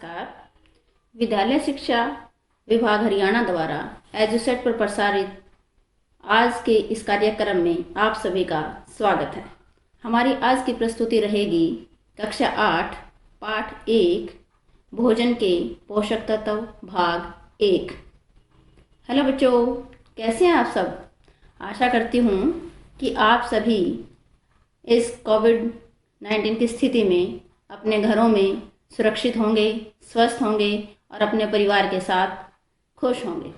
नमस्कार। विद्यालय शिक्षा विभाग हरियाणा द्वारा एजुसेट पर प्रसारित आज के इस कार्यक्रम में आप सभी का स्वागत है। हमारी आज की प्रस्तुति रहेगी कक्षा 8 पाठ 1 भोजन के पोषक तत्व भाग 1। हेलो बच्चों, कैसे हैं आप सब? आशा करती हूँ कि आप सभी इस कोविड-19 की स्थिति में अपने घरों में सुरक्षित होंगे, स्वस्थ होंगे और अपने परिवार के साथ खुश होंगे।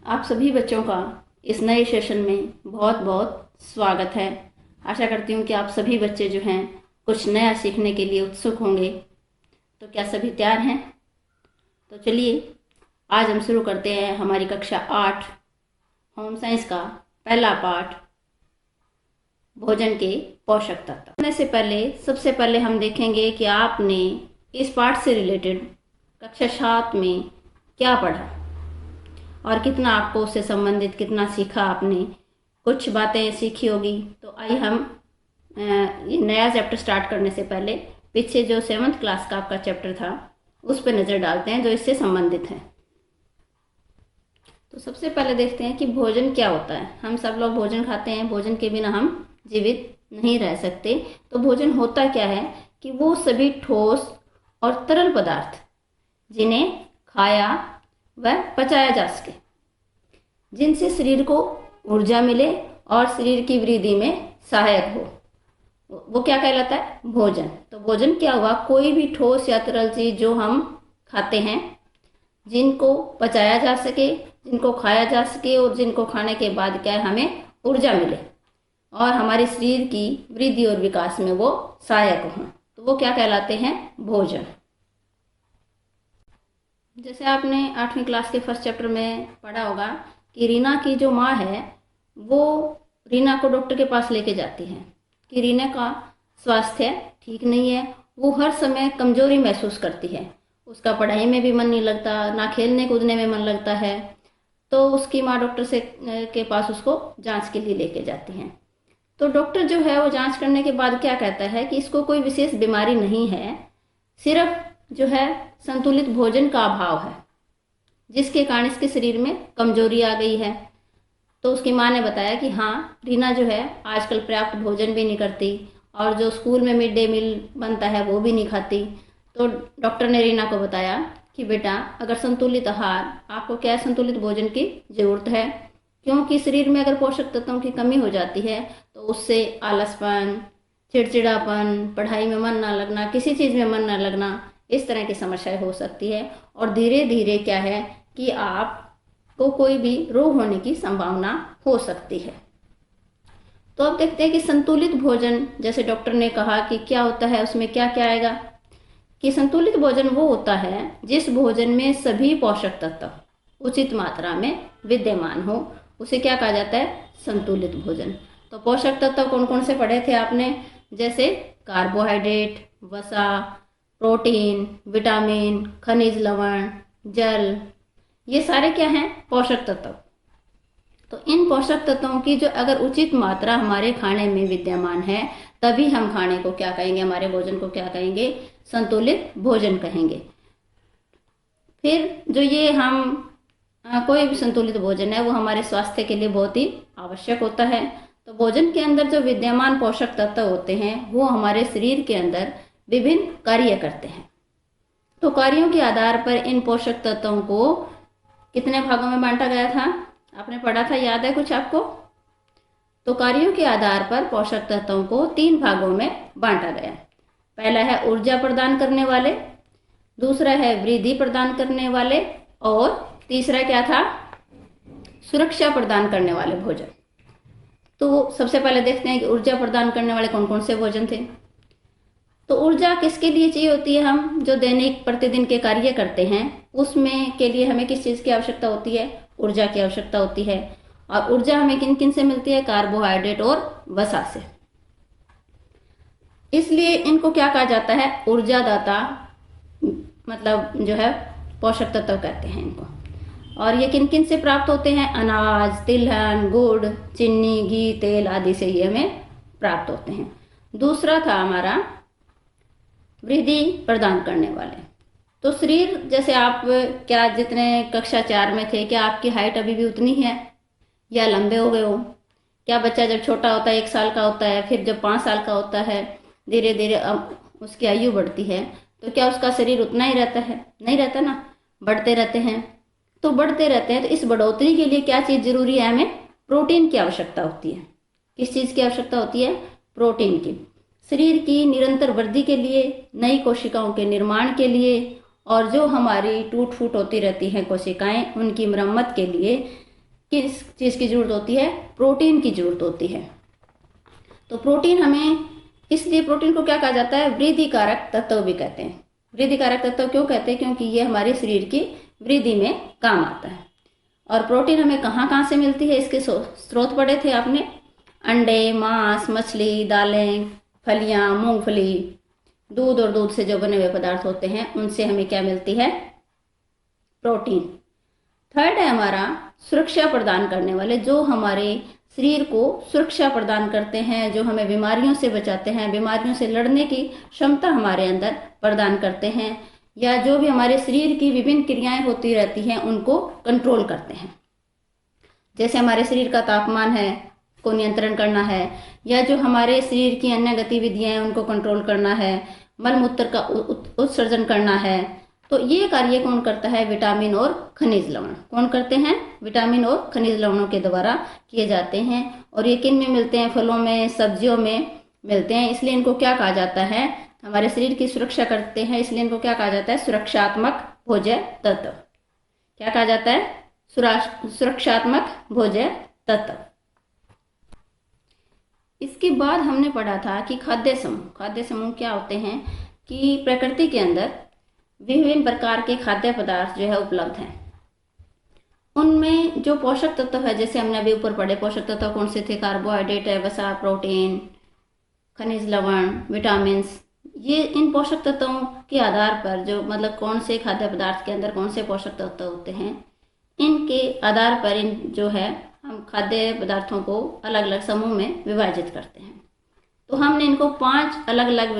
आप सभी बच्चों का इस नए सेशन में बहुत बहुत स्वागत है। आशा करती हूँ कि आप सभी बच्चे जो हैं कुछ नया सीखने के लिए उत्सुक होंगे। तो क्या सभी तैयार हैं? तो चलिए आज हम शुरू करते हैं हमारी कक्षा 8 होम साइंस का पहला पाठ भोजन के पोषक तत्व। करने से पहले सबसे पहले हम देखेंगे कि आपने इस पाठ से रिलेटेड कक्षा 7 में क्या पढ़ा और कितना आपको उससे संबंधित कितना सीखा आपने। कुछ बातें सीखी होगी। तो आइए हम ये नया चैप्टर स्टार्ट करने से पहले पीछे जो 7th क्लास का आपका चैप्टर था उस पर नज़र डालते हैं जो इससे संबंधित है। तो सबसे पहले देखते हैं कि भोजन क्या होता है। हम सब लोग भोजन खाते हैं, भोजन के बिना हम जीवित नहीं रह सकते। तो भोजन होता क्या है कि वो सभी ठोस और तरल पदार्थ जिन्हें खाया व पचाया जा सके, जिनसे शरीर को ऊर्जा मिले और शरीर की वृद्धि में सहायक हो, वो क्या कहलाता है? भोजन। तो भोजन क्या हुआ? कोई भी ठोस या तरल चीज जो हम खाते हैं, जिनको पचाया जा सके, जिनको खाया जा सके और जिनको खाने के बाद क्या है हमें ऊर्जा मिले और हमारे शरीर की वृद्धि और विकास में वो सहायक हों, तो वो क्या कहलाते हैं? भोजन। जैसे आपने 8वीं क्लास के फर्स्ट चैप्टर में पढ़ा होगा कि रीना की जो माँ है वो रीना को डॉक्टर के पास लेके जाती है कि रीना का स्वास्थ्य ठीक नहीं है, वो हर समय कमजोरी महसूस करती है, उसका पढ़ाई में भी मन नहीं लगता, ना खेलने कूदने में मन लगता है। तो उसकी माँ डॉक्टर से के पास उसको जांच के लिए लेके जाती हैं। तो डॉक्टर जो है वो जांच करने के बाद क्या कहता है कि इसको कोई विशेष बीमारी नहीं है, सिर्फ जो है संतुलित भोजन का अभाव है, जिसके कारण इसके शरीर में कमजोरी आ गई है। तो उसकी माँ ने बताया कि हाँ, रीना जो है आजकल पर्याप्त भोजन भी नहीं करती और जो स्कूल में मिड डे मील बनता है वो भी नहीं खाती। तो डॉक्टर ने रीना को बताया कि बेटा, अगर संतुलित आहार, आपको क्या संतुलित भोजन की जरूरत है, क्योंकि शरीर में अगर पोषक तत्वों की कमी हो जाती है तो उससे आलसपन, चिड़चिड़ापन, पढ़ाई में मन ना लगना, किसी चीज़ में मन ना लगना, इस तरह की समस्याएं हो सकती है और धीरे धीरे क्या है कि आपको कोई भी रोग होने की संभावना हो सकती है। तो अब देखते हैं कि संतुलित भोजन, जैसे डॉक्टर ने कहा कि क्या होता है, उसमें क्या क्या आएगा कि संतुलित भोजन वो होता है जिस भोजन में सभी पोषक तत्व उचित मात्रा में विद्यमान हो, उसे क्या कहा जाता है? संतुलित भोजन। तो पोषक तत्व कौन कौन से पढ़े थे आपने? जैसे कार्बोहाइड्रेट, वसा, प्रोटीन, विटामिन, खनिज लवण, जल, ये सारे क्या हैं? पोषक तत्व। तो इन पोषक तत्वों की जो अगर उचित मात्रा हमारे खाने में विद्यमान है तभी हम खाने को क्या कहेंगे? हमारे भोजन को क्या कहेंगे? संतुलित भोजन कहेंगे। फिर जो ये हम कोई भी संतुलित भोजन है वो हमारे स्वास्थ्य के लिए बहुत ही आवश्यक होता है। तो भोजन के अंदर जो विद्यमान पोषक तत्व होते हैं वो हमारे शरीर के अंदर विभिन्न कार्य करते हैं। तो कार्यों के आधार पर इन पोषक तत्वों को कितने भागों में बांटा गया था? आपने पढ़ा था, याद है कुछ आपको? तो कार्यों के आधार पर पोषक तत्वों को 3 भागों में बांटा गया। पहला है ऊर्जा प्रदान करने वाले, दूसरा है वृद्धि प्रदान करने वाले और तीसरा क्या था? सुरक्षा प्रदान करने वाले भोजन। तो सबसे पहले देखते हैं कि ऊर्जा प्रदान करने वाले कौन कौन से भोजन थे। तो ऊर्जा किसके लिए चाहिए होती है? हम जो दैनिक प्रतिदिन के कार्य करते हैं उसमें के लिए हमें किस चीज़ की आवश्यकता होती है? ऊर्जा की आवश्यकता होती है। और ऊर्जा हमें किन किन से मिलती है? कार्बोहाइड्रेट और वसा से। इसलिए इनको क्या कहा जाता है? ऊर्जादाता, मतलब जो है पोषक तत्व कहते हैं इनको। और ये किन किन से प्राप्त होते हैं? अनाज, तिलहन, गुड़, चीनी, घी, तेल आदि से ये हमें प्राप्त होते हैं। दूसरा था हमारा वृद्धि प्रदान करने वाले। तो शरीर, जैसे आप क्या जितने कक्षा 4 में थे, क्या आपकी हाइट अभी भी उतनी है या लंबे हो गए हो? क्या बच्चा जब छोटा होता है 1 साल का होता है, फिर जब 5 साल का होता है, धीरे धीरे अब उसकी आयु बढ़ती है, तो क्या उसका शरीर उतना ही रहता है? नहीं रहता ना, बढ़ते रहते हैं। तो बढ़ते रहते हैं, तो इस बढ़ोतरी के लिए क्या चीज़ जरूरी है? हमें प्रोटीन की आवश्यकता होती है। किस चीज़ की आवश्यकता होती है? प्रोटीन की। शरीर की निरंतर वृद्धि के लिए, नई कोशिकाओं के निर्माण के लिए, और जो हमारी टूट फूट होती रहती हैं कोशिकाएं, उनकी मरम्मत के लिए किस चीज़ की जरूरत होती है? प्रोटीन की जरूरत होती है। तो प्रोटीन हमें, इसलिए प्रोटीन को क्या कहा जाता है? वृद्धि कारक तत्व भी कहते हैं। वृद्धि कारक तत्व क्यों कहते हैं? क्योंकि ये हमारे शरीर की वृद्धि में काम आता है। और प्रोटीन हमें कहाँ कहाँ से मिलती है? इसके स्रोत पढ़े थे आपने, अंडे, मांस, मछली, दालें, फलियां, मूंगफली, दूध और दूध से जो बने हुए पदार्थ होते हैं, उनसे हमें क्या मिलती है? प्रोटीन। थर्ड है हमारा सुरक्षा प्रदान करने वाले, जो हमारे शरीर को सुरक्षा प्रदान करते हैं, जो हमें बीमारियों से बचाते हैं, बीमारियों से लड़ने की क्षमता हमारे अंदर प्रदान करते हैं, या जो भी हमारे शरीर की विभिन्न क्रियाएं होती रहती हैं उनको कंट्रोल करते हैं। जैसे हमारे शरीर का तापमान है को नियंत्रण करना है, या जो हमारे शरीर की अन्य गतिविधियां हैं उनको कंट्रोल करना है, मल मूत्र का उत्सर्जन करना है। तो ये कार्य कौन करता है? विटामिन और खनिज लवण। कौन करते हैं? विटामिन और खनिज लवणों के द्वारा किए जाते हैं। और ये किन में मिलते हैं? फलों में, सब्जियों में मिलते हैं। इसलिए इनको क्या कहा जाता है? हमारे शरीर की सुरक्षा करते हैं, इसलिए इनको क्या कहा जाता है? सुरक्षात्मक भोज्य तत्व। क्या कहा जाता है? सुरक्षात्मक भोज्य तत्व। इसके बाद हमने पढ़ा था कि खाद्य समूह। खाद्य समूह क्या होते हैं? कि प्रकृति के अंदर विभिन्न प्रकार के खाद्य पदार्थ जो है उपलब्ध हैं। उनमें जो पोषक तत्व है, जैसे हमने अभी ऊपर पढ़े, पोषक तत्व कौन से थे? कार्बोहाइड्रेट है, वसा, प्रोटीन, खनिज लवण, विटामिन। ये इन पोषक तत्वों के आधार पर, जो मतलब कौन से खाद्य पदार्थ के अंदर कौन से पोषक तत्व होते हैं, इनके आधार पर इन जो है हम खाद्य पदार्थों को अलग अलग समूह में विभाजित करते हैं। तो हमने इनको 5 अलग अलग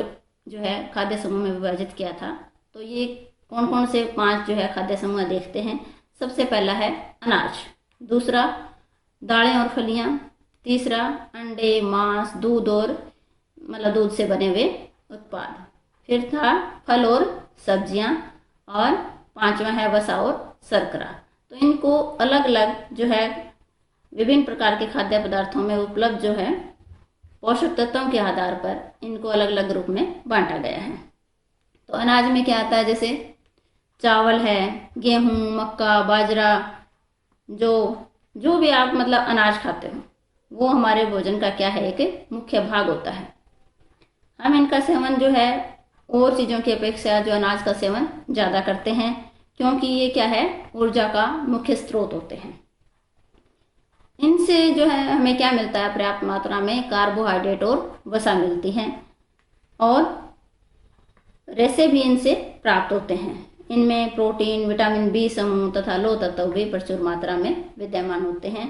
जो है खाद्य समूह में विभाजित किया था। तो ये कौन कौन से 5 जो है खाद्य समूह देखते हैं। सबसे पहला है अनाज, दूसरा दालें और फलियां, तीसरा अंडे, मांस, दूध और मतलब दूध से बने हुए उत्पाद, फिर था फल और सब्जियां, और 5वां है वसा और शर्करा। तो इनको अलग अलग जो है विभिन्न प्रकार के खाद्य पदार्थों में उपलब्ध जो है पोषक तत्वों के आधार पर इनको अलग अलग ग्रुप में बांटा गया है। तो अनाज में क्या आता है? जैसे चावल है, गेहूं, मक्का, बाजरा, जो भी आप मतलब अनाज खाते हो, वो हमारे भोजन का क्या है? एक मुख्य भाग होता है। हम इनका सेवन जो है और चीज़ों की अपेक्षा जो अनाज का सेवन ज़्यादा करते हैं, क्योंकि ये क्या है? ऊर्जा का मुख्य स्रोत होते हैं। इनसे जो है हमें क्या मिलता है? पर्याप्त मात्रा में कार्बोहाइड्रेट और वसा मिलती है, और रेशे भी इनसे प्राप्त होते हैं। इनमें प्रोटीन, विटामिन बी समूह तथा लौह तत्व भी प्रचुर मात्रा में विद्यमान होते हैं।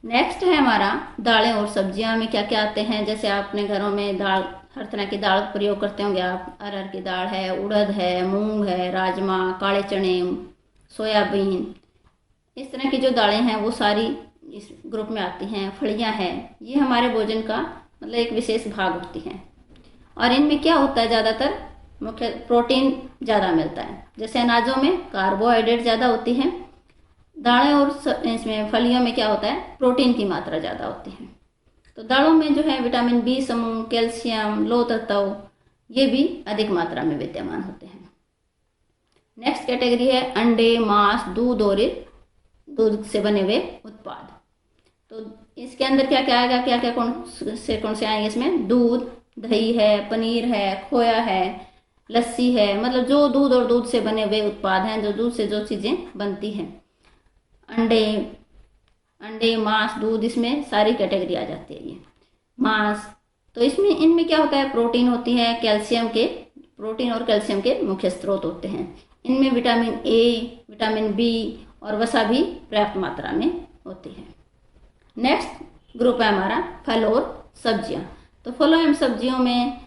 नेक्स्ट है हमारा दालें और सब्जियां में क्या क्या आते हैं। जैसे आप अपने घरों में दाल, हर तरह की दाल प्रयोग करते होंगे आप। अरहर की दाल है, उड़द है, मूंग है, राजमा, काले चने, सोयाबीन, इस तरह की जो दालें हैं वो सारी इस ग्रुप में आती हैं। फलियां हैं, ये हमारे भोजन का मतलब एक विशेष भाग होती हैं। और इनमें क्या होता है? ज़्यादातर मुख्य प्रोटीन ज़्यादा मिलता है। जैसे अनाजों में कार्बोहाइड्रेट ज़्यादा होती है, दालें और इसमें फलियों में क्या होता है? प्रोटीन की मात्रा ज़्यादा होती है। तो दालों में जो है विटामिन बी समूह, कैल्शियम, लौह तत्व, ये भी अधिक मात्रा में विद्यमान होते हैं। नेक्स्ट कैटेगरी है अंडे, मांस, दूध और दूध से बने हुए उत्पाद। तो इसके अंदर क्या क्या आएगा? क्या क्या कौन से आएंगे इसमें? दूध, दही है, पनीर है, खोया है, लस्सी है, मतलब जो दूध और दूध से बने हुए उत्पाद हैं, जो दूध से जो चीज़ें बनती हैं। अंडे, मांस, दूध, इसमें सारी कैटेगरी आ जाती है। ये मांस, तो इसमें इनमें क्या होता है? प्रोटीन होती है, प्रोटीन और कैल्शियम के मुख्य स्रोत होते हैं। इनमें विटामिन ए, विटामिन बी और वसा भी पर्याप्त मात्रा में होती है। नेक्स्ट ग्रुप है हमारा फल और सब्जियां। तो फलों एवं सब्जियों में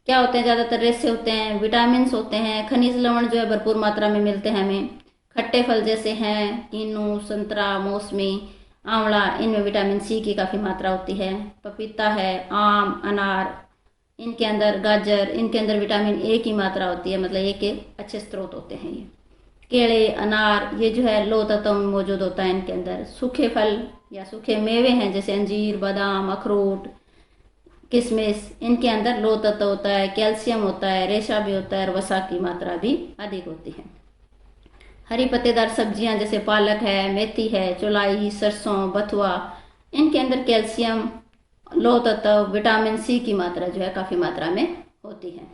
क्या होते हैं, ज़्यादातर रेसे होते हैं, विटामिन होते हैं, खनिज लवण जो है भरपूर मात्रा में मिलते हैं हमें। खट्टे फल जैसे हैं कीनू, संतरा, मौसमी, आंवला, इनमें विटामिन सी की काफ़ी मात्रा होती है। पपीता है, आम, अनार, इनके अंदर गाजर, इनके अंदर विटामिन ए की मात्रा होती है, मतलब ए के अच्छे स्रोत होते हैं ये। केले, अनार, ये जो है लौह तत्व में मौजूद होता है इनके अंदर। सूखे फल या सूखे मेवे हैं जैसे अंजीर, बादाम, अखरोट, किशमिश, इनके अंदर लौह तत्व होता है, कैल्शियम होता है, रेशा भी होता है और वसा की मात्रा भी अधिक होती है। हरी पत्तेदार सब्जियां जैसे पालक है, मेथी है, चौलाई, सरसों, बथुआ, इनके अंदर कैल्शियम, लौह तत्व, विटामिन सी की मात्रा जो है काफ़ी मात्रा में होती है।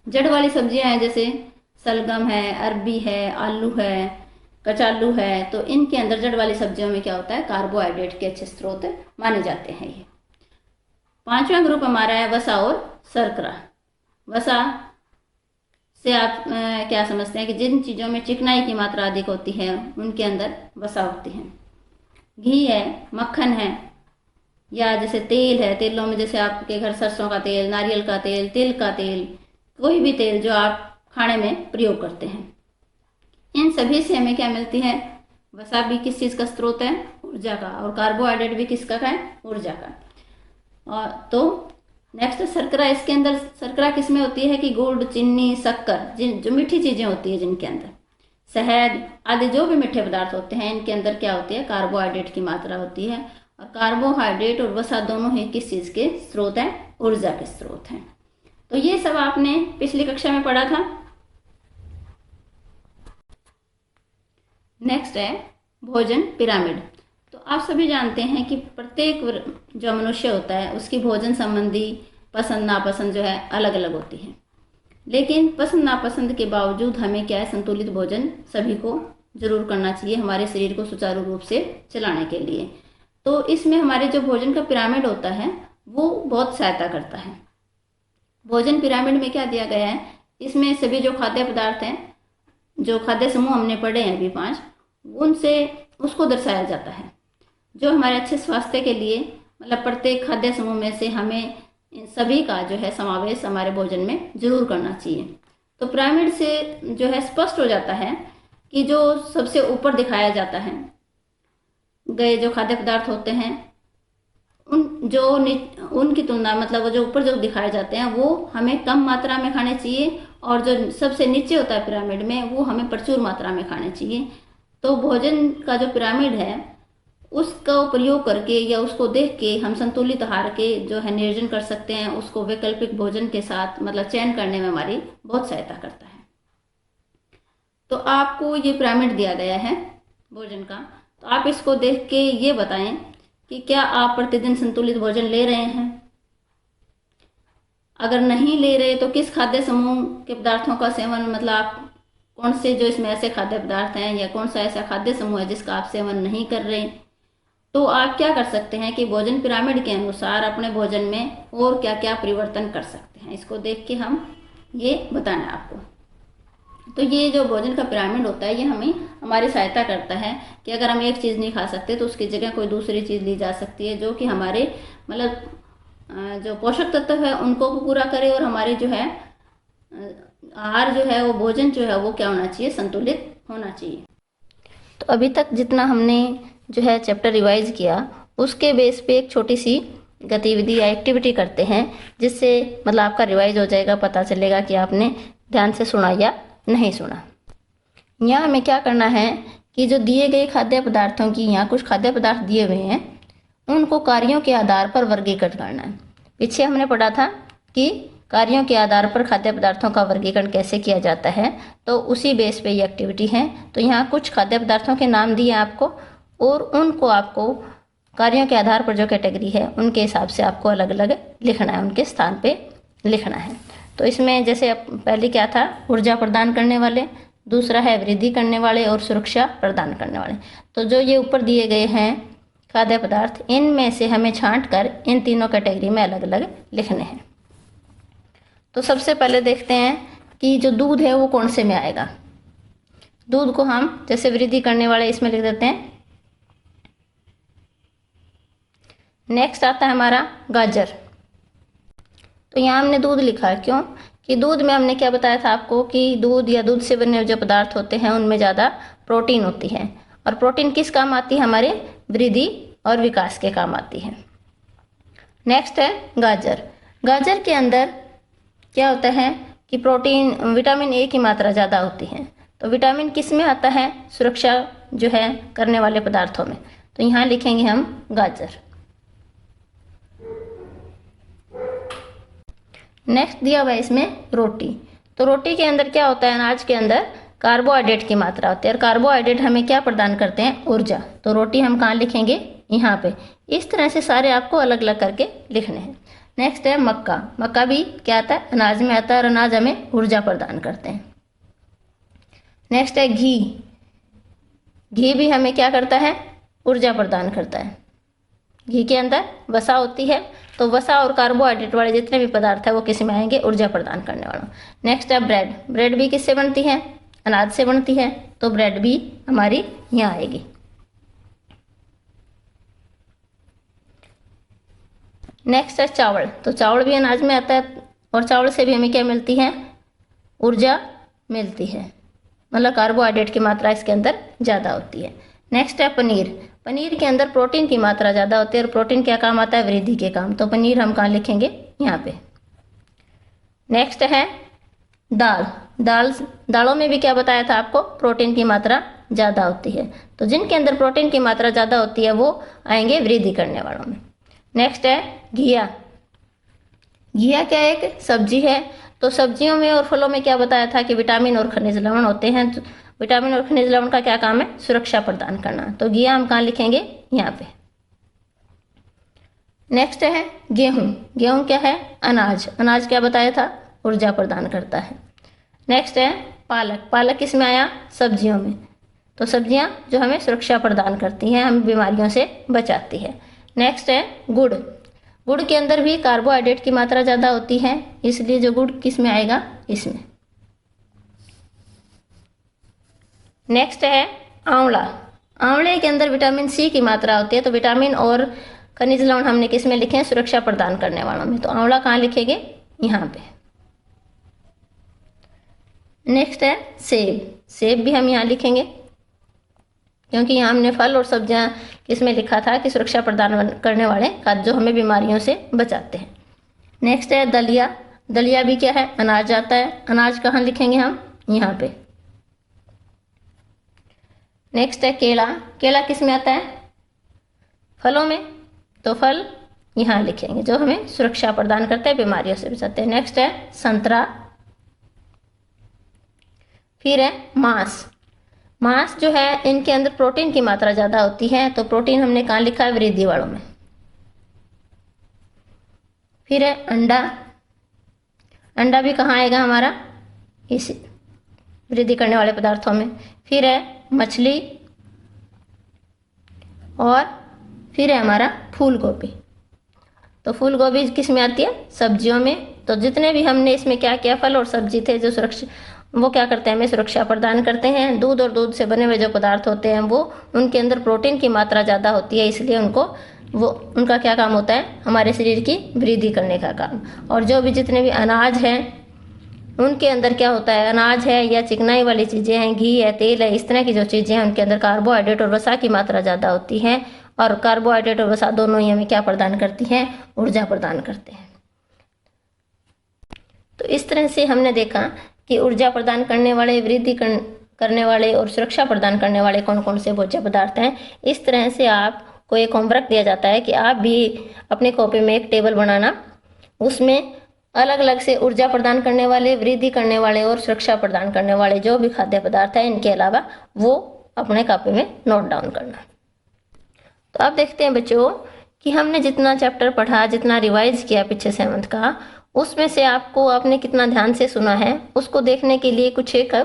जड़ वाली सब्जियां हैं जैसे सलगम है, अरबी है, आलू है, कचालू है, तो इनके अंदर जड़ वाली सब्जियों में क्या होता है, कार्बोहाइड्रेट के अच्छे स्रोत माने जाते हैं ये। पांचवा ग्रुप हमारा है वसा और शर्करा। वसा से आप क्या समझते हैं कि जिन चीज़ों में चिकनाई की मात्रा अधिक होती है उनके अंदर वसा होती है। घी है, मक्खन है, या जैसे तेल है, तेलों में जैसे आपके घर सरसों का तेल, नारियल का तेल, तिल का तेल, कोई भी तेल जो आप खाने में प्रयोग करते हैं, इन सभी से हमें क्या मिलती है, वसा भी किस चीज़ का स्रोत है, ऊर्जा का, और कार्बोहाइड्रेट भी किसका है, ऊर्जा का। और तो नेक्स्ट शर्करा, इसके अंदर शर्करा किस में होती है कि गुड़, चीनी, शक्कर, जिन जो मीठी चीज़ें होती है जिनके अंदर, शहद आदि जो भी मीठे पदार्थ होते हैं, इनके अंदर क्या होती है, कार्बोहाइड्रेट की मात्रा होती है। और कार्बोहाइड्रेट और वसा दोनों ही किस चीज़ के स्रोत हैं, ऊर्जा के स्रोत हैं। तो ये सब आपने पिछली कक्षा में पढ़ा था। नेक्स्ट है भोजन पिरामिड। तो आप सभी जानते हैं कि प्रत्येक जो मनुष्य होता है उसकी भोजन संबंधी पसंद नापसंद जो है अलग अलग होती है, लेकिन पसंद नापसंद के बावजूद हमें क्या है, संतुलित भोजन सभी को जरूर करना चाहिए हमारे शरीर को सुचारू रूप से चलाने के लिए। तो इसमें हमारे जो भोजन का पिरामिड होता है वो बहुत सहायता करता है। भोजन पिरामिड में क्या दिया गया है, इसमें सभी जो खाद्य पदार्थ हैं, जो खाद्य समूह हमने पढ़े हैं अभी 5, उनसे उसको दर्शाया जाता है जो हमारे अच्छे स्वास्थ्य के लिए, मतलब प्रत्येक खाद्य समूह में से हमें इन सभी का जो है समावेश हमारे भोजन में जरूर करना चाहिए। तो पिरामिड से जो है स्पष्ट हो जाता है कि जो सबसे ऊपर दिखाया जाता है गए जो खाद्य पदार्थ होते हैं उनकी तुलना, मतलब वो जो ऊपर जो दिखाए जाते हैं वो हमें कम मात्रा में खाने चाहिए, और जो सबसे नीचे होता है पिरामिड में वो हमें प्रचुर मात्रा में खाने चाहिए। तो भोजन का जो पिरामिड है उसका प्रयोग करके या उसको देख के हम संतुलित आहार के जो है निर्जन कर सकते हैं, उसको वैकल्पिक भोजन के साथ मतलब चयन करने में हमारी बहुत सहायता करता है। तो आपको ये पिरामिड दिया गया है भोजन का, तो आप इसको देख के ये बताएं कि क्या आप प्रतिदिन संतुलित भोजन ले रहे हैं। अगर नहीं ले रहे तो किस खाद्य समूह के पदार्थों का सेवन, मतलब आप कौन से जो इसमें ऐसे खाद्य पदार्थ हैं या कौन सा ऐसा खाद्य समूह है जिसका आप सेवन नहीं कर रहे, तो आप क्या कर सकते हैं कि भोजन पिरामिड के अनुसार अपने भोजन में और क्या क्या परिवर्तन कर सकते हैं, इसको देख के हम ये बताना है आपको। तो ये जो भोजन का पिरामिड होता है ये हमें हमारी सहायता करता है कि अगर हम एक चीज़ नहीं खा सकते तो उसकी जगह कोई दूसरी चीज़ ली जा सकती है जो कि हमारे मतलब जो पोषक तत्व है उनको पूरा करे, और हमारे जो है आहार जो है वो भोजन जो है वो क्या होना चाहिए, संतुलित होना चाहिए। तो अभी तक जितना हमने जो है चैप्टर रिवाइज किया उसके बेस पे एक छोटी सी गतिविधि या एक्टिविटी करते हैं, जिससे मतलब आपका रिवाइज हो जाएगा, पता चलेगा कि आपने ध्यान से सुना या नहीं सुना। यहाँ हमें क्या करना है कि जो दिए गए खाद्य पदार्थों की, यहाँ कुछ खाद्य पदार्थ दिए हुए हैं, उनको कार्यों के आधार पर वर्गीकृत करना है। पीछे हमने पढ़ा था कि कार्यों के आधार पर खाद्य पदार्थों का वर्गीकरण कैसे किया जाता है, तो उसी बेस पे ये एक्टिविटी है। तो यहाँ कुछ खाद्य पदार्थों के नाम दिए आपको, और उनको आपको कार्यों के आधार पर जो कैटेगरी है उनके हिसाब से आपको अलग अलग लिखना है, उनके स्थान पे लिखना है। तो इसमें जैसे पहले क्या था, ऊर्जा प्रदान करने वाले, दूसरा है वृद्धि करने वाले, और सुरक्षा प्रदान करने वाले। तो जो ये ऊपर दिए गए हैं खाद्य पदार्थ, इनमें से हमें छांट कर इन तीनों कैटेगरी में अलग अलग लिखने हैं। तो सबसे पहले देखते हैं कि जो दूध है वो कौन से में आएगा। दूध को हम जैसे वृद्धि करने वाले इसमें लिख देते हैं। नेक्स्ट आता है हमारा गाजर, तो यहाँ हमने दूध लिखा है, क्यों कि दूध में हमने क्या बताया था आपको कि दूध या दूध से बने जो पदार्थ होते हैं उनमें ज़्यादा प्रोटीन होती है, और प्रोटीन किस काम आती है, हमारे वृद्धि और विकास के काम आती है। नेक्स्ट है गाजर। गाजर के अंदर क्या होता है कि प्रोटीन विटामिन ए की मात्रा ज़्यादा होती है। तो विटामिन किस में आता है, सुरक्षा जो है करने वाले पदार्थों में। तो यहाँ लिखेंगे हम गाजर। नेक्स्ट दिया हुआ है इसमें रोटी। तो रोटी के अंदर क्या होता है, अनाज के अंदर कार्बोहाइड्रेट की मात्रा होती है, और कार्बोहाइड्रेट हमें क्या प्रदान करते हैं, ऊर्जा। तो रोटी हम कहाँ लिखेंगे, यहाँ पे। इस तरह से सारे आपको अलग अलग करके लिखने हैं। नेक्स्ट है मक्का। मक्का भी क्या आता है, अनाज में आता है, और अनाज हमें ऊर्जा प्रदान करते हैं। नेक्स्ट है घी। घी भी हमें क्या करता है, ऊर्जा प्रदान करता है। घी के अंदर वसा होती है, तो वसा और कार्बोहाइड्रेट वाले जितने भी पदार्थ है वो किस में आएंगे, ऊर्जा प्रदान करने वाला। नेक्स्ट है ब्रेड। ब्रेड भी किससे बनती है, अनाज से बनती है, तो ब्रेड भी हमारी यहाँ आएगी। नेक्स्ट है चावल। तो चावल भी अनाज में आता है, और चावल से भी हमें क्या मिलती है, ऊर्जा मिलती है, मतलब कार्बोहाइड्रेट की मात्रा इसके अंदर ज़्यादा होती है। नेक्स्ट है पनीर। पनीर के अंदर प्रोटीन की मात्रा ज़्यादा होती है, और प्रोटीन क्या काम आता है, वृद्धि के काम। तो पनीर हम कहाँ लिखेंगे, यहाँ पे। नेक्स्ट है दाल। दालों में भी क्या बताया था आपको, प्रोटीन की मात्रा ज़्यादा होती है। तो जिनके अंदर प्रोटीन की मात्रा ज़्यादा होती है वो आएंगे वृद्धि करने वालों में। नेक्स्ट है घिया। घिया क्या एक सब्जी है। तो सब्जियों में और फलों में क्या बताया था कि विटामिन और खनिज लवण होते हैं। तो विटामिन और खनिज लवण का क्या काम है, सुरक्षा प्रदान करना। तो घिया हम कहाँ लिखेंगे, यहाँ पे। नेक्स्ट है गेहूं। गेहूं क्या है, अनाज। अनाज क्या बताया था, ऊर्जा प्रदान करता है। नेक्स्ट है पालक। पालक किस में आया, सब्जियों में। तो सब्जियां जो हमें सुरक्षा प्रदान करती हैं, हमें बीमारियों से बचाती है। नेक्स्ट है गुड़। गुड़ के अंदर भी कार्बोहाइड्रेट की मात्रा ज़्यादा होती है, इसलिए जो गुड़ किस में आएगा, इसमें। नेक्स्ट है आंवला। आंवले के अंदर विटामिन सी की मात्रा होती है, तो विटामिन और खनिज लवण हमने किस में लिखे हैं, सुरक्षा प्रदान करने वालों में। तो आंवला कहाँ लिखेंगे, यहाँ पे। नेक्स्ट है सेब। सेब भी हम यहाँ लिखेंगे, क्योंकि यहाँ हमने फल और सब्जियां किसमें लिखा था कि सुरक्षा प्रदान करने वाले खाद्य जो हमें बीमारियों से बचाते हैं। नेक्स्ट है दलिया। दलिया भी क्या है, अनाज आता है। अनाज कहाँ लिखेंगे हम, यहाँ पे। नेक्स्ट है केला। केला किस में आता है, फलों में। तो फल यहाँ लिखेंगे, जो हमें सुरक्षा प्रदान करते हैं, बीमारियों से बचाते हैं। नेक्स्ट है संतरा। फिर है मांस। मांस जो है इनके अंदर प्रोटीन की मात्रा ज़्यादा होती है, तो प्रोटीन हमने कहाँ लिखा है, वृद्धि वालों में। फिर है अंडा। अंडा भी कहाँ आएगा हमारा, इस वृद्धि करने वाले पदार्थों में। फिर है मछली, और फिर है हमारा फूल गोभी। तो फूल गोभी किस में आती है, सब्जियों में। तो जितने भी हमने इसमें क्या किया, फल और सब्जी थे जो सुरक्षित, वो क्या करते हैं, हमें सुरक्षा प्रदान करते हैं। दूध और दूध से बने हुए जो पदार्थ होते हैं वो, उनके अंदर प्रोटीन की मात्रा ज़्यादा होती है, इसलिए उनका क्या काम होता है, हमारे शरीर की वृद्धि करने का काम। और जो भी जितने भी अनाज हैं उनके अंदर क्या होता है, अनाज है या चिकनाई वाली चीज़ें हैं, घी है, तेल है, इस तरह की जो चीज़ें हैं उनके अंदर कार्बोहाइड्रेट और वसा की मात्रा ज़्यादा होती है। और कार्बोहाइड्रेट और वसा दोनों ही हमें क्या प्रदान करती हैं, ऊर्जा प्रदान करते हैं। तो इस तरह से हमने देखा कि ऊर्जा प्रदान करने वाले, वृद्धि करने वाले और सुरक्षा प्रदान करने वाले कौन कौन से भोज्य पदार्थ हैं। इस तरह से आपको एक होमवर्क दिया जाता है कि आप भी अपने कॉपी में एक टेबल बनाना, उसमें अलग अलग से ऊर्जा प्रदान करने वाले, वृद्धि करने वाले और सुरक्षा प्रदान करने वाले जो भी खाद्य पदार्थ हैं, इनके अलावा वो अपने कॉपी में नोट डाउन करना। तो अब देखते हैं बच्चों कि हमने जितना चैप्टर पढ़ा, जितना रिवाइज किया पिछले 7th का, उसमें से आपने कितना ध्यान से सुना है, उसको देखने के लिए कुछ एक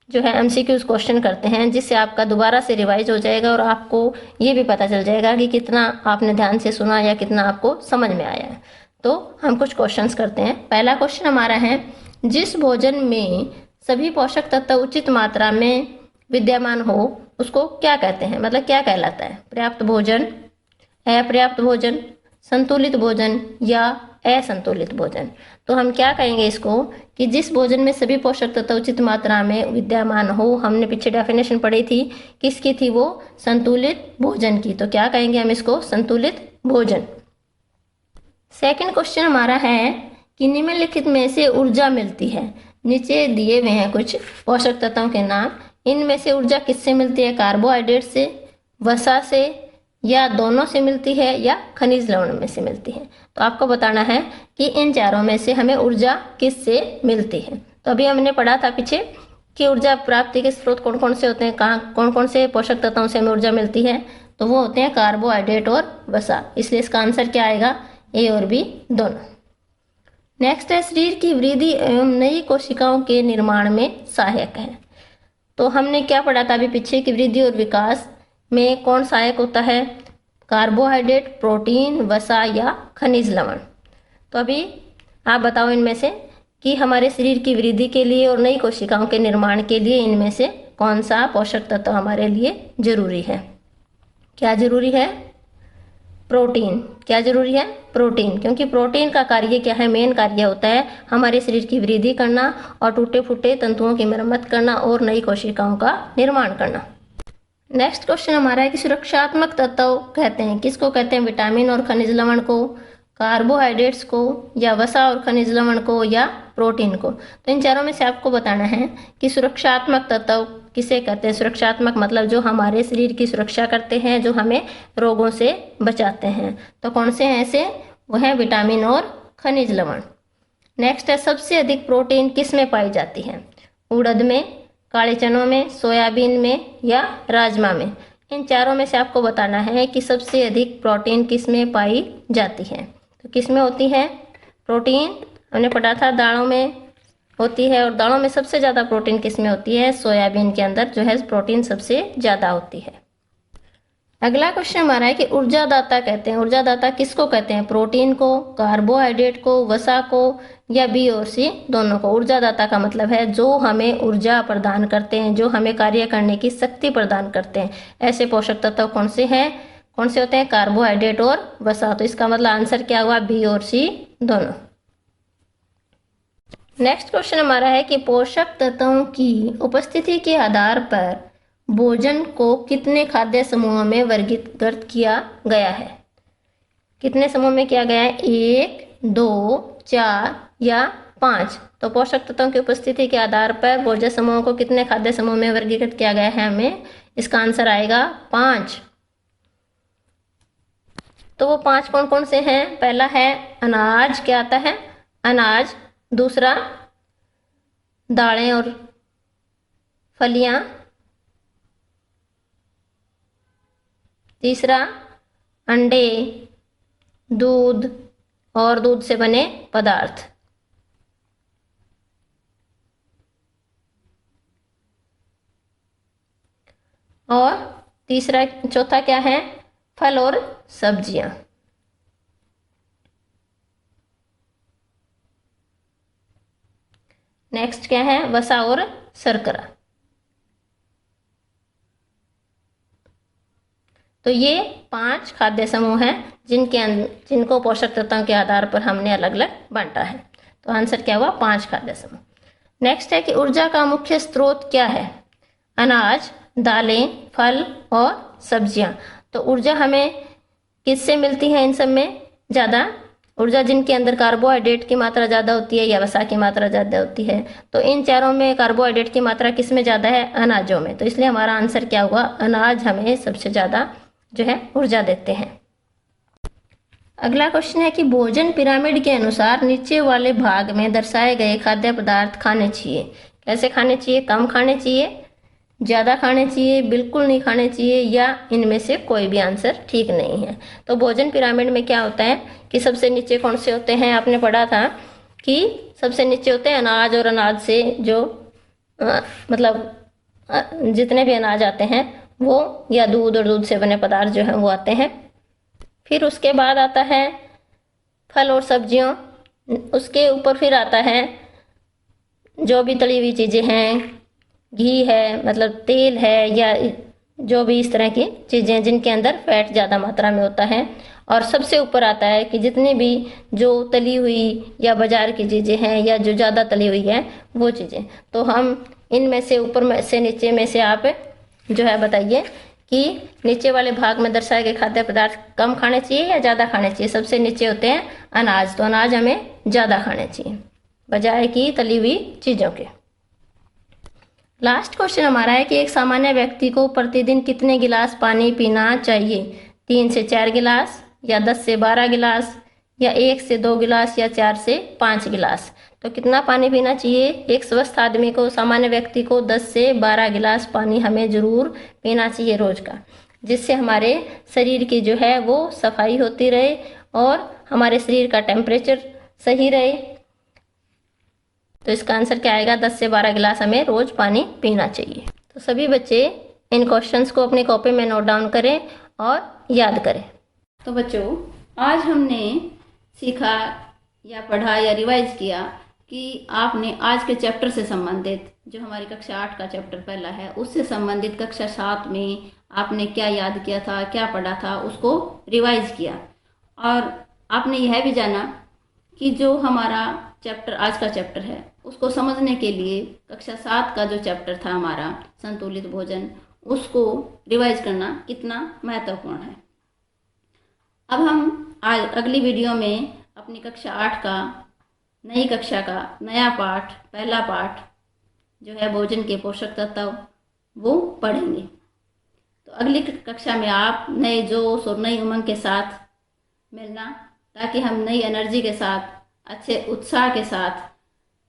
जो है MCQs क्वेश्चन करते हैं, जिससे आपका दोबारा से रिवाइज हो जाएगा और आपको ये भी पता चल जाएगा कि कितना आपने ध्यान से सुना या कितना आपको समझ में आया है। तो हम कुछ क्वेश्चंस करते हैं। पहला क्वेश्चन हमारा है, जिस भोजन में सभी पोषक तत्व उचित मात्रा में विद्यमान हो उसको क्या कहते हैं, मतलब क्या कहलाता है, पर्याप्त भोजन, अपर्याप्त भोजन, संतुलित भोजन या असंतुलित भोजन। तो हम क्या कहेंगे इसको कि जिस भोजन में सभी पोषक तत्व उचित मात्रा में विद्यमान हो। हमने पीछे डेफिनेशन पढ़ी थी, किसकी थी वो? संतुलित भोजन की। तो क्या कहेंगे हम इसको? संतुलित भोजन। सेकंड क्वेश्चन हमारा है कि निम्नलिखित में से ऊर्जा मिलती है। नीचे दिए हुए हैं कुछ पोषक तत्वों के नाम। इनमें से ऊर्जा किससे मिलती है? कार्बोहाइड्रेट से, वसा से, या दोनों से मिलती है, या खनिज लवण में से मिलती है। तो आपको बताना है कि इन चारों में से हमें ऊर्जा किससे मिलती है। तो अभी हमने पढ़ा था पीछे कि ऊर्जा प्राप्ति के स्रोत कौन कौन से होते हैं, कहाँ कौन कौन से पोषक तत्वों से हमें ऊर्जा मिलती है। तो वो होते हैं कार्बोहाइड्रेट और वसा। इसलिए इसका आंसर क्या आएगा? ए और बी दोनों। नेक्स्ट है शरीर की वृद्धि एवं नई कोशिकाओं के निर्माण में सहायक है। तो हमने क्या पढ़ा था अभी पीछे कि वृद्धि और विकास में कौन सहायक होता है? कार्बोहाइड्रेट, प्रोटीन, वसा या खनिज लवण। तो अभी आप बताओ इनमें से कि हमारे शरीर की वृद्धि के लिए और नई कोशिकाओं के निर्माण के लिए इनमें से कौन सा पोषक तत्व हमारे लिए जरूरी है? क्या जरूरी है? प्रोटीन। क्या जरूरी है? प्रोटीन। क्योंकि प्रोटीन का कार्य क्या है? मेन कार्य होता है हमारे शरीर की वृद्धि करना और टूटे फूटे तंतुओं की मरम्मत करना और नई कोशिकाओं का निर्माण करना। नेक्स्ट क्वेश्चन हमारा है कि सुरक्षात्मक तत्व कहते हैं किसको? कहते हैं विटामिन और खनिज लवण को, कार्बोहाइड्रेट्स को, या वसा और खनिज लवण को, या प्रोटीन को। तो इन चारों में से आपको बताना है कि सुरक्षात्मक तत्व किसे कहते हैं। सुरक्षात्मक मतलब जो हमारे शरीर की सुरक्षा करते हैं, जो हमें रोगों से बचाते हैं। तो कौन से हैं ऐसे? वह है विटामिन और खनिज लवण। नेक्स्ट है सबसे अधिक प्रोटीन किस में पाई जाती है? उड़द में, काले चनों में, सोयाबीन में, या राजमा में। इन चारों में से आपको बताना है कि सबसे अधिक प्रोटीन किस में पाई जाती है। तो किस में होती है प्रोटीन? हमने पढ़ा था दालों में होती है, और दालों में सबसे ज़्यादा प्रोटीन किस में होती है? सोयाबीन के अंदर जो है प्रोटीन सबसे ज़्यादा होती है। अगला क्वेश्चन हमारा है कि ऊर्जादाता कहते हैं। ऊर्जादाता किसको कहते हैं? प्रोटीन को, कार्बोहाइड्रेट को, वसा को, या बी और सी दोनों को। ऊर्जादाता का मतलब है जो हमें ऊर्जा प्रदान करते हैं, जो हमें कार्य करने की शक्ति प्रदान करते हैं। ऐसे पोषक तत्व कौन से हैं? कौन से होते हैं? कार्बोहाइड्रेट और वसा। तो इसका मतलब आंसर क्या हुआ? बी और सी दोनों। नेक्स्ट क्वेश्चन हमारा है कि पोषक तत्वों की उपस्थिति के आधार पर भोजन को कितने खाद्य समूहों में वर्गीकृत किया गया है? कितने समूह में किया गया है? 1, 2, 4 या 5। तो पोषक तत्वों की उपस्थिति के आधार पर भोजन समूहों को कितने खाद्य समूह में वर्गीकृत किया गया है? हमें इसका आंसर आएगा 5। तो वो 5 कौन कौन से हैं? पहला है अनाज। क्या आता है? अनाज। दूसरा दालें और फलियां। तीसरा अंडे, दूध और दूध से बने पदार्थ। और तीसरा चौथा क्या है? फल और सब्जियां। नेक्स्ट क्या है? वसा और शर्करा। तो ये 5 खाद्य समूह हैं जिनको पोषक तत्वों के आधार पर हमने अलग अलग बांटा है। तो आंसर क्या हुआ? 5 खाद्य समूह। नेक्स्ट है कि ऊर्जा का मुख्य स्रोत क्या है? अनाज, दालें, फल और सब्जियां। तो ऊर्जा हमें किससे मिलती है? इन सब में ज़्यादा ऊर्जा जिनके अंदर कार्बोहाइड्रेट की मात्रा ज़्यादा होती है या वसा की मात्रा ज़्यादा होती है। तो इन चारों में कार्बोहाइड्रेट की मात्रा किस में ज़्यादा है? अनाजों में। तो इसलिए हमारा आंसर क्या हुआ? अनाज हमें सबसे ज़्यादा जो है ऊर्जा देते हैं। अगला क्वेश्चन है कि भोजन पिरामिड के अनुसार नीचे वाले भाग में दर्शाए गए खाद्य पदार्थ खाने चाहिए। कैसे खाने चाहिए? कम खाने चाहिए, ज़्यादा खाने चाहिए, बिल्कुल नहीं खाने चाहिए, या इनमें से कोई भी आंसर ठीक नहीं है। तो भोजन पिरामिड में क्या होता है कि सबसे नीचे कौन से होते हैं? आपने पढ़ा था कि सबसे नीचे होते हैं अनाज, और अनाज से जो जितने भी अनाज आते हैं वो, या दूध और दूध से बने पदार्थ जो हैं वो आते हैं। फिर उसके बाद आता है फल और सब्जियों। उसके ऊपर फिर आता है जो भी तली हुई चीज़ें हैं, घी है मतलब तेल है, या जो भी इस तरह की चीज़ें जिनके अंदर फैट ज़्यादा मात्रा में होता है। और सबसे ऊपर आता है कि जितनी भी जो तली हुई या बाजार की चीज़ें हैं या जो ज़्यादा तली हुई है वो चीज़ें। तो हम इनमें से ऊपर में से नीचे में से आप जो है बताइए कि नीचे वाले भाग में दर्शाए गए खाद्य पदार्थ कम खाने चाहिए या ज़्यादा खाने चाहिए। सबसे नीचे होते हैं अनाज, तो अनाज हमें ज़्यादा खाने चाहिए बजाय कि तली हुई चीज़ों के। लास्ट क्वेश्चन हमारा है कि एक सामान्य व्यक्ति को प्रतिदिन कितने गिलास पानी पीना चाहिए? 3 से 4 गिलास या 10 से 12 गिलास या 1 से 2 गिलास या 4 से 5 गिलास। तो कितना पानी पीना चाहिए? एक स्वस्थ आदमी को, सामान्य व्यक्ति को 10 से 12 गिलास पानी हमें ज़रूर पीना चाहिए रोज़ का, जिससे हमारे शरीर की जो है वो सफाई होती रहे और हमारे शरीर का टेम्परेचर सही रहे। तो इसका आंसर क्या आएगा? 10 से 12 गिलास हमें रोज़ पानी पीना चाहिए। तो सभी बच्चे इन क्वेश्चंस को अपनी कॉपी में नोट डाउन करें और याद करें। तो बच्चों, आज हमने सीखा या पढ़ा या रिवाइज किया कि आपने आज के चैप्टर से संबंधित, जो हमारी कक्षा 8 का चैप्टर पहला है, उससे संबंधित कक्षा 7 में आपने क्या याद किया था, क्या पढ़ा था, उसको रिवाइज किया। और आपने यह भी जाना कि जो हमारा चैप्टर, आज का चैप्टर है, उसको समझने के लिए कक्षा 7 का जो चैप्टर था हमारा संतुलित भोजन, उसको रिवाइज करना कितना महत्वपूर्ण है। अब हम आज अगली वीडियो में अपनी कक्षा 8 का, नई कक्षा का नया पाठ, पहला पाठ जो है भोजन के पोषक तत्व, वो पढ़ेंगे। तो अगली कक्षा में आप नए जोश और नई उमंग के साथ मिलना, ताकि हम नई एनर्जी के साथ, अच्छे उत्साह के साथ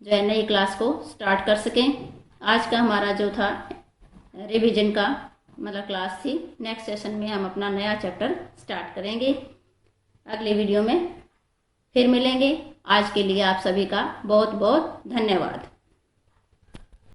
जो है नई क्लास को स्टार्ट कर सकें। आज का हमारा जो था रिवीजन का मतलब क्लास थी। नेक्स्ट सेशन में हम अपना नया चैप्टर स्टार्ट करेंगे। अगले वीडियो में फिर मिलेंगे। आज के लिए आप सभी का बहुत बहुत धन्यवाद।